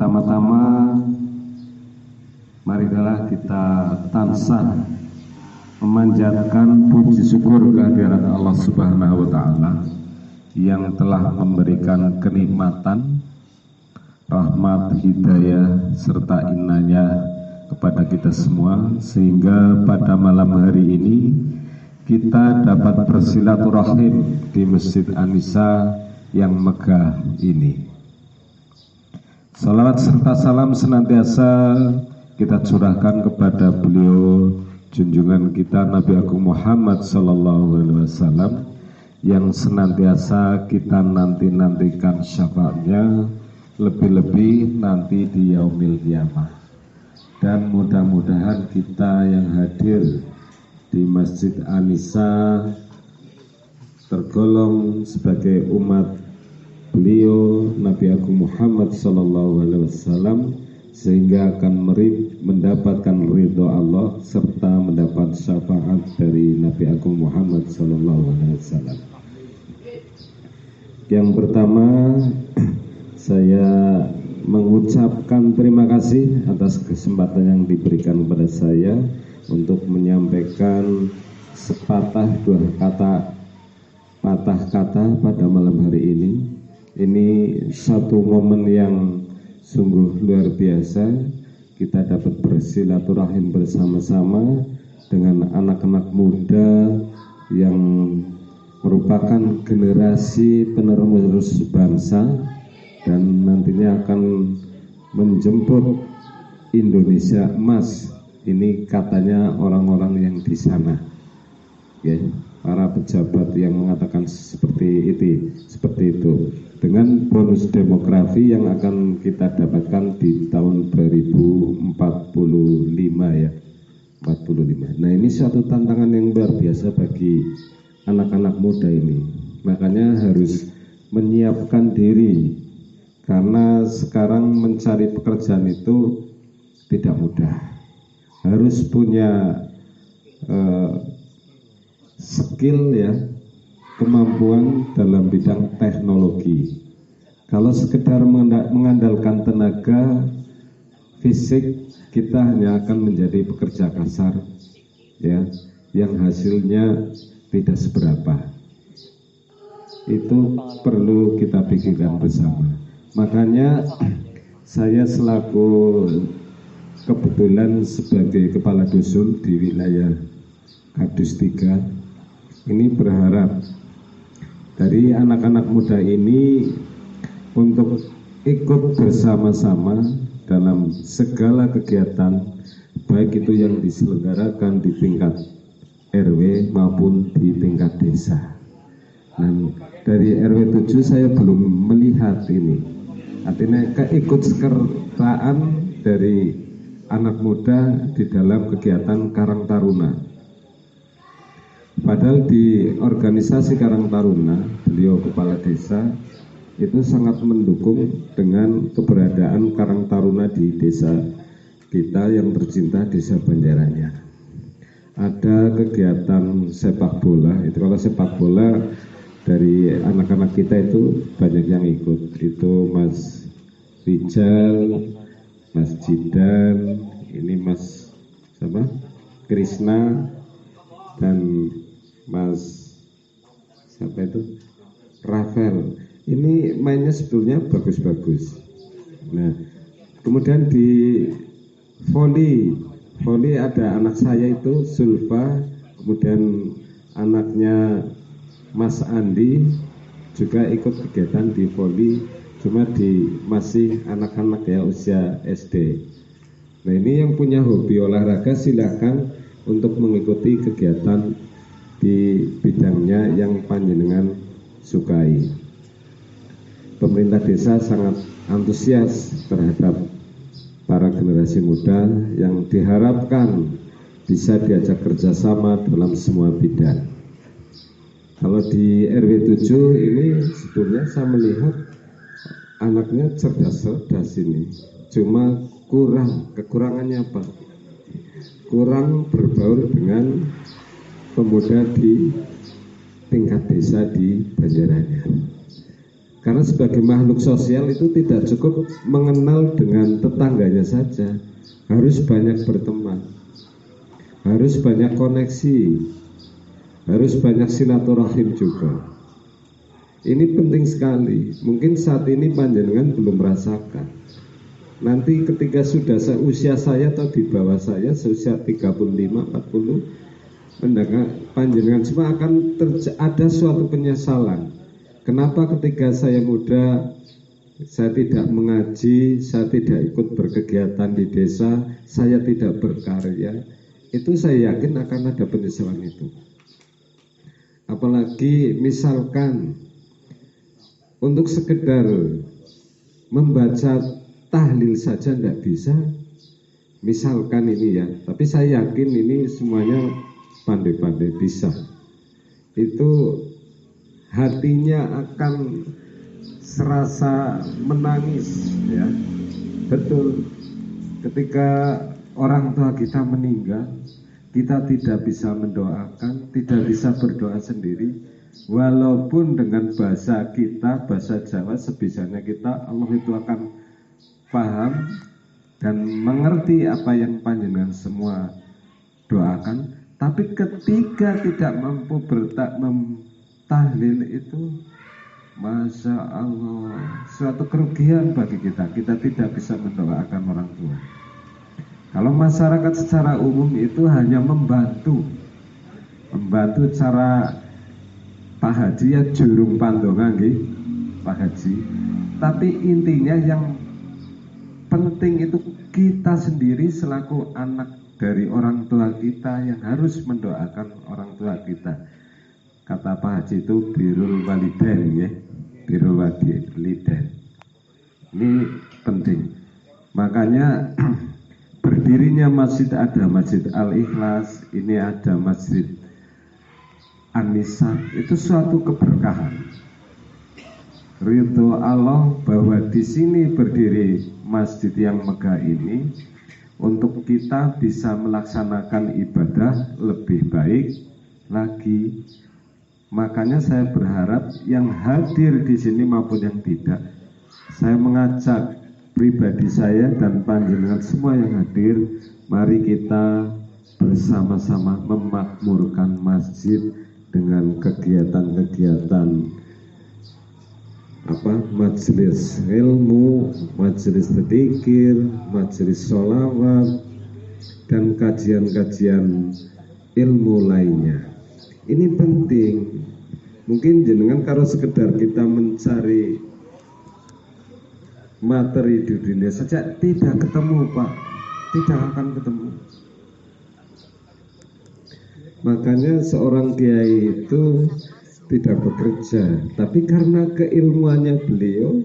Pertama-tama marilah kita tansah memanjatkan puji syukur kehadirat Allah Subhanahu wa taala yang telah memberikan kenikmatan, rahmat, hidayah serta inayah kepada kita semua, sehingga pada malam hari ini kita dapat bersilaturahim di Masjid An-Nisa yang megah ini. Salawat serta salam senantiasa kita curahkan kepada beliau junjungan kita Nabi Agung Muhammad sallallahu alaihi wasallam yang senantiasa kita nantikan syafaatnya, lebih-lebih nanti di yaumil qiyamah. Dan mudah-mudahan kita yang hadir di Masjid An-Nisa tergolong sebagai umat beliau Nabi Agung Muhammad sallallahu alaihi wasallam, sehingga akan mendapatkan ridho Allah serta mendapat syafaat dari Nabi Agung Muhammad sallallahu alaihi wasallam. Yang pertama, saya mengucapkan terima kasih atas kesempatan yang diberikan kepada saya untuk menyampaikan sepatah dua patah kata pada malam hari ini. Ini satu momen yang sungguh luar biasa. Kita dapat bersilaturahim bersama-sama dengan anak-anak muda yang merupakan generasi penerus bangsa dan nantinya akan menjemput Indonesia emas. Ini katanya orang-orang yang di sana, ya, para pejabat yang mengatakan seperti itu, dengan bonus demografi yang akan kita dapatkan di tahun 2045 ya, 45. Nah, ini suatu tantangan yang luar biasa bagi anak-anak muda ini. Makanya harus menyiapkan diri, karena sekarang mencari pekerjaan itu tidak mudah. Harus punya skill ya, kemampuan dalam bidang teknologi. Kalau sekedar mengandalkan tenaga fisik, kita hanya akan menjadi pekerja kasar ya, yang hasilnya tidak seberapa. Itu perlu kita pikirkan bersama. Makanya saya selaku kebetulan sebagai kepala dusun di wilayah Kadus 3 ini berharap dari anak-anak muda ini untuk ikut bersama-sama dalam segala kegiatan, baik itu yang diselenggarakan di tingkat RW maupun di tingkat desa. Dan dari RW 7 saya belum melihat ini, artinya keikutsertaan dari anak muda di dalam kegiatan Karang Taruna. Padahal di organisasi Karang Taruna, beliau kepala desa itu sangat mendukung dengan keberadaan Karang Taruna di desa kita yang tercinta, Desa Banjaranya. Ada kegiatan sepak bola, itu kalau sepak bola dari anak-anak kita itu banyak yang ikut. Itu Mas Rijal, Mas Jidan, ini Mas siapa? Krisna, dan Mas siapa itu? Rafael. Ini mainnya sebetulnya bagus-bagus. Nah, kemudian di volley ada anak saya itu Zulfa, kemudian anaknya Mas Andi juga ikut kegiatan di volley, cuma masih anak-anak ya, usia SD. Nah, ini yang punya hobi olahraga silakan untuk mengikuti kegiatan di bidangnya yang panjenengan sukai. Pemerintah desa sangat antusias terhadap para generasi muda yang diharapkan bisa diajak kerjasama dalam semua bidang. Kalau di RW 7 ini sebetulnya saya melihat anaknya cerdas-cerdas ini, cuma kekurangannya apa? Kurang berbaur dengan pemuda di tingkat desa di Banjaranya. Karena sebagai makhluk sosial itu tidak cukup mengenal dengan tetangganya saja, harus banyak berteman, harus banyak koneksi, harus banyak silaturahim juga. Ini penting sekali. Mungkin saat ini panjenengan belum merasakan. Nanti ketika sudah usia saya atau di bawah saya, seusia 35-40, panjenengan semua akan ada suatu penyesalan. Kenapa ketika saya muda saya tidak mengaji, saya tidak ikut berkegiatan di desa, saya tidak berkarya? Itu saya yakin akan ada penyesalan itu. Apalagi misalkan untuk sekedar membaca tahlil saja tidak bisa, misalkan ini ya, tapi saya yakin ini semuanya pandai-pandai bisa. Itu hatinya akan serasa menangis ya. Betul, ketika orang tua kita meninggal, kita tidak bisa mendoakan, tidak bisa berdoa sendiri. Walaupun dengan bahasa kita, bahasa Jawa sebisanya kita, Allah itu akan paham dan mengerti apa yang panjenengan semua doakan. Tapi ketika tidak mampu tahlil itu, Masya Allah, suatu kerugian bagi kita. Kita tidak bisa mendoakan orang tua. Kalau masyarakat secara umum itu hanya membantu cara Pak Haji ya jurung pandongan nggih, Pak Haji. Tapi intinya yang penting itu kita sendiri selaku anak dari orang tua kita yang harus mendoakan orang tua kita. Kata Pak Haji itu birrul walidain ya, birrul walidain. Ini penting. Makanya berdirinya masjid, ada Masjid Al-Ikhlas, ini ada Masjid An-Nisa, itu suatu keberkahan. Ridho Allah bahwa di sini berdiri masjid yang megah ini untuk kita bisa melaksanakan ibadah lebih baik lagi. Makanya saya berharap yang hadir di sini maupun yang tidak, saya mengajak pribadi saya dan panjenengan semua yang hadir, mari kita bersama-sama memakmurkan masjid dengan kegiatan-kegiatan majelis ilmu, majelis dzikir, majelis sholawat, dan kajian-kajian ilmu lainnya. Ini penting. Mungkin jenengan kalau sekedar kita mencari materi di dunia saja tidak ketemu Pak, tidak akan ketemu. Makanya seorang kiai itu tidak bekerja, tapi karena keilmuannya beliau,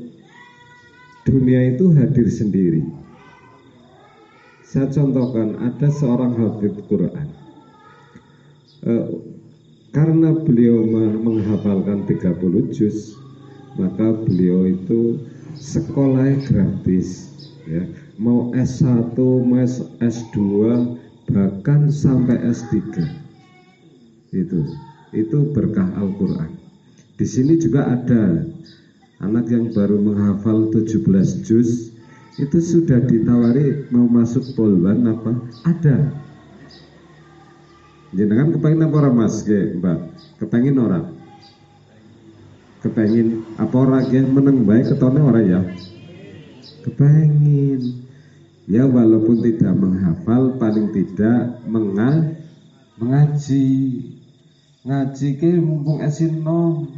dunia itu hadir sendiri. Saya contohkan, ada seorang hafidz Quran, karena beliau menghafalkan 30 juz, maka beliau itu sekolahnya gratis ya. Mau S1, mau S2, bahkan sampai S3. Itu berkah Al-Quran. Di sini juga ada anak yang baru menghafal 17 juz, itu sudah ditawari mau masuk polwan apa? Ada. Jenengan kepengen apa orang Mas ke Mbak? Kepengen orang? Kepengen apa orang yang meneng baik ketone orang ya? Kepengen. Ya walaupun tidak menghafal, paling tidak mengaji. Ngaji ke mumpung esin nom,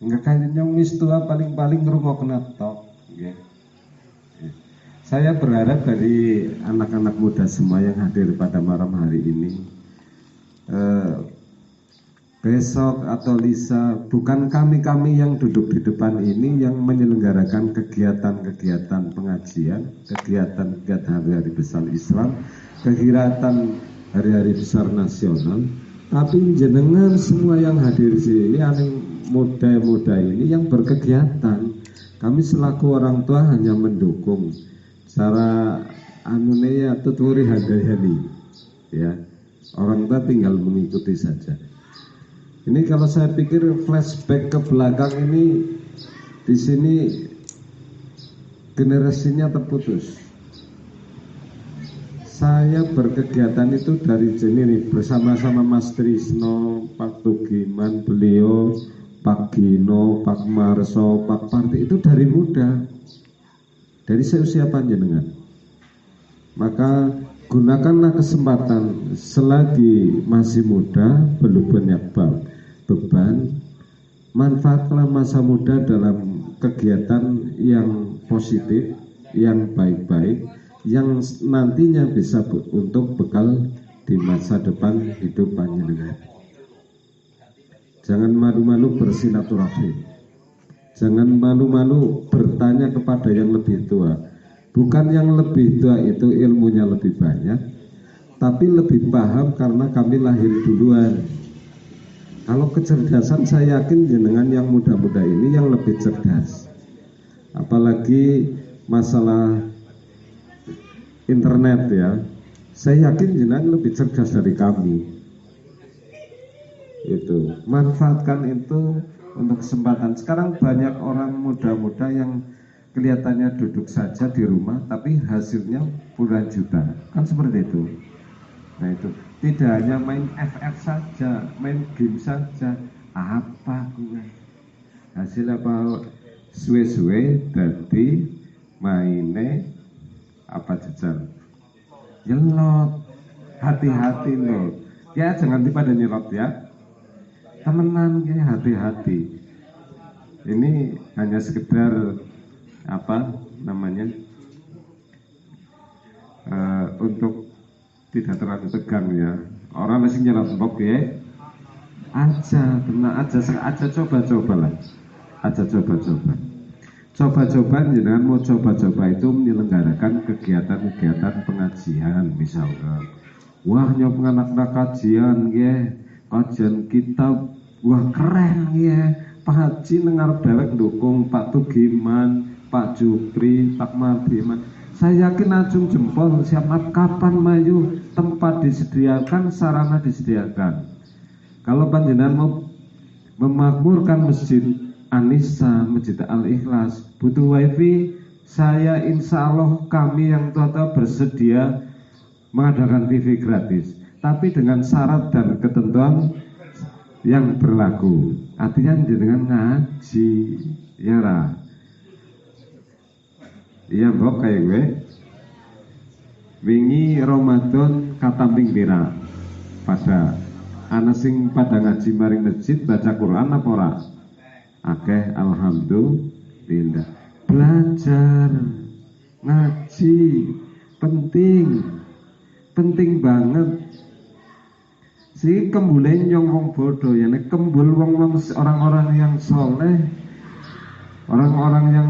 nggak kayaknya wis tua paling ngrungokna tok. Saya berharap dari anak-anak muda semua yang hadir pada malam hari ini, besok atau Lisa, bukan kami yang duduk di depan ini yang menyelenggarakan kegiatan-kegiatan pengajian, kegiatan-kegiatan hari-hari besar Islam, kegiatan hari-hari besar nasional. Tapi jenengan semua yang hadir di sini, yang muda-muda ini yang berkegiatan. Kami selaku orang tua hanya mendukung. Cara anunya tuturi hadayani, ya. Orang tua tinggal mengikuti saja. Ini kalau saya pikir flashback ke belakang ini di sini generasinya terputus. Saya berkegiatan itu dari sini bersama-sama Mas Trisno, Pak Tugiman, beliau, Pak Gino, Pak Marso, Pak Parti itu dari muda, dari seusia panjenengan. Maka gunakanlah kesempatan selagi masih muda, belum banyak beban, manfaatlah masa muda dalam kegiatan yang positif, yang baik-baik, yang nantinya bisa untuk bekal di masa depan hidup panjenengan. Jangan malu-malu bersilaturahmi, jangan malu-malu bertanya kepada yang lebih tua. Bukan yang lebih tua itu ilmunya lebih banyak, tapi lebih paham karena kami lahir duluan. Kalau kecerdasan saya yakin jenengan yang muda-muda ini yang lebih cerdas. Apalagi masalah internet ya, saya yakin jenengan lebih cerdas dari kami. Itu manfaatkan itu untuk kesempatan. Sekarang banyak orang muda-muda yang kelihatannya duduk saja di rumah, tapi hasilnya puluhan juta, kan seperti itu. Nah itu tidak hanya main FF saja, main game saja, apa gue hasil apa suwe-suwe dari maine apa jajan nyelot. Hati-hati loh ya, jangan pada nyelot ya temenan ya, hati-hati. Ini hanya sekedar apa namanya untuk tidak terlalu tegang ya. Orang masih nyelot bok ya aja, tenang aja coba-coba lah, aja coba-coba jangan mau coba-coba itu menyelenggarakan kegiatan-kegiatan pengajian misalnya. Wah nyop anak-anak kajian ya, kajian kitab, wah keren ya, Pak Haji nengar dewek dukung Pak Tugiman, Pak Jupri, Pak Mardiman. Saya yakin acung jempol siapa kapan mayu, tempat disediakan, sarana disediakan. Kalau panjenengan mau memakmurkan masjid Anissa, Masjid Al-Ikhlas, butuh wifi, saya insya Allah kami yang tua-tua bersedia mengadakan TV gratis, tapi dengan syarat dan ketentuan yang berlaku. Artinya dengan ngaji ya ra. Iya mbok kayak gue wingi Ramadan katamping pira pada ana sing pada ngaji maring masjid baca Quran apa ora? Akeh, alhamdulillah. Belajar ngaji penting banget. Si kembule nyong wong bodoh ya, nek kembul wong orang-orang yang soleh, orang-orang yang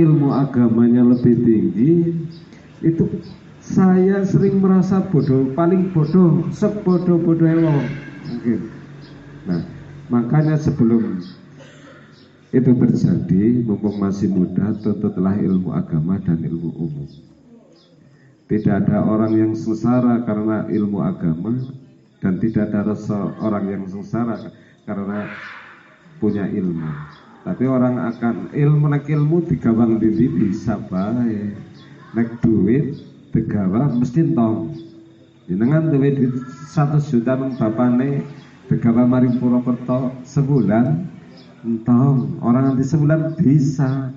ilmu agamanya lebih tinggi, itu saya sering merasa bodoh, paling bodoh, sebodoh-bodohnya wong mungkin. Nah, makanya sebelum itu terjadi, mumpung masih muda, tuntutlah ilmu agama dan ilmu umum. Tidak ada orang yang sengsara karena ilmu agama, dan tidak ada orang yang sengsara karena punya ilmu. Tapi orang akan ilmu digawang dindi bisa baik, nek duit digawa mesti entong. Jenengan duit 100 juta nang bapane digawa maring Purwokerto sebulan entong, orang nanti sebulan bisa.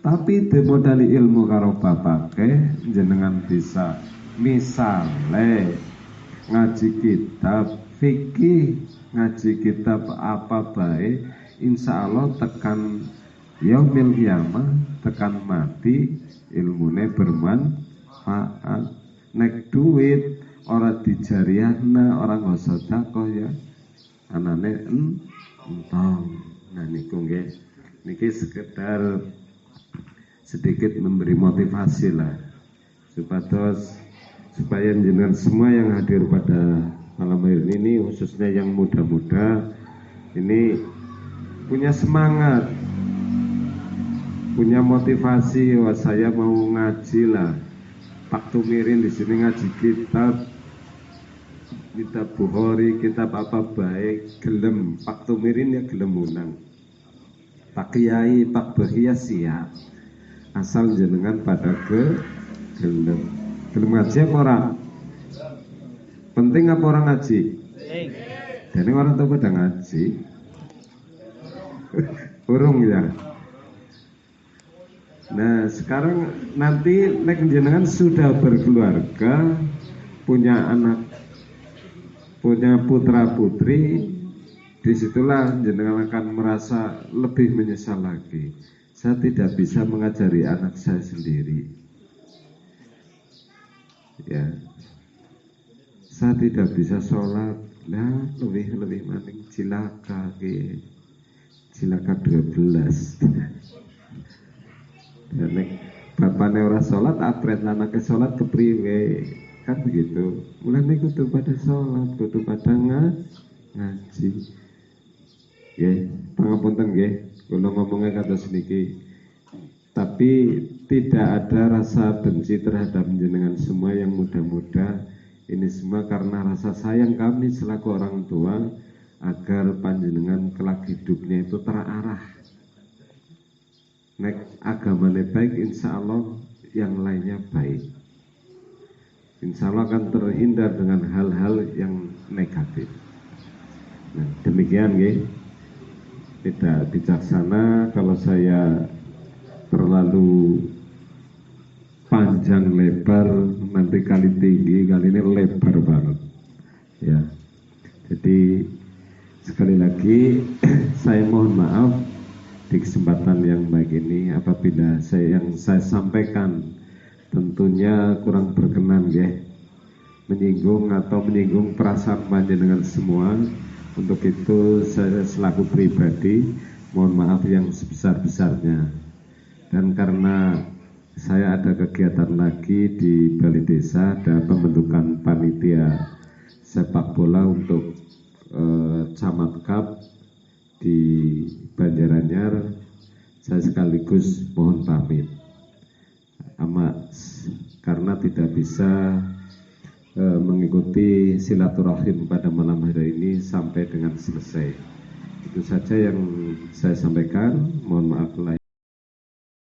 Tapi dimodali ilmu karo bapake jenengan bisa. Misale ngaji kitab fikih, ngaji kitab apa baik, insya Allah tekan yaumil qiyamah, tekan mati ilmune bermanfaat. Nek duit orang dijariahna, orang gak sedekah ya anane entong. Nah niku nggih, niki sekedar sedikit memberi motivasi lah supaya jenengan semua yang hadir pada malam hari ini, khususnya yang muda-muda ini punya semangat, punya motivasi. Wah saya mau ngaji lah. Pak Tumirin di sini ngaji kitab Bukhari, kitab apa baik, gelem. Pak Tumirin ya gelem unang. Pak Kiai, Pak Bahia siap. Asal jenengan pada gelem ngaji apa ora? Penting apa orang ngaji? Jadi orang tuh pada ngaji. Urung ya. Nah sekarang nanti nek jenengan sudah berkeluarga, punya anak, punya putra putri, disitulah jenengan akan merasa lebih menyesal lagi. Saya tidak bisa mengajari anak saya sendiri. Ya, saya tidak bisa sholat. Nah, lebih maning cilaka ke, cilaka 12. Dan nek bapaknya ora sholat, apret anaknya sholat kepriwe, kan begitu. Mulane kudu pada sholat, kudu pada ngaji. Ya, pangapunten nggih, kula ngomongnya kados niki. Tapi tidak ada rasa benci terhadap jenengan semua yang muda-muda. Ini semua karena rasa sayang kami selaku orang tua agar panjenengan kelak hidupnya itu terarah. Nek agamanya baik, insya Allah yang lainnya baik. Insya Allah akan terhindar dengan hal-hal yang negatif. Nah, demikian ya. Tidak bijaksana kalau saya terlalu panjang lebar, nanti kali tinggi, kali ini lebar banget. Ya, jadi sekali lagi saya mohon maaf di kesempatan yang baik ini apabila yang saya sampaikan tentunya kurang berkenan ya, menyinggung perasaan panjenengan semua. Untuk itu saya selaku pribadi mohon maaf yang sebesar-besarnya. Dan karena saya ada kegiatan lagi di Balai Desa, ada pembentukan panitia sepak bola untuk Camat Cup di Banjaranyar, saya sekaligus mohon pamit. Karena tidak bisa mengikuti silaturahim pada malam hari ini sampai dengan selesai. Itu saja yang saya sampaikan. Mohon maaf lahir.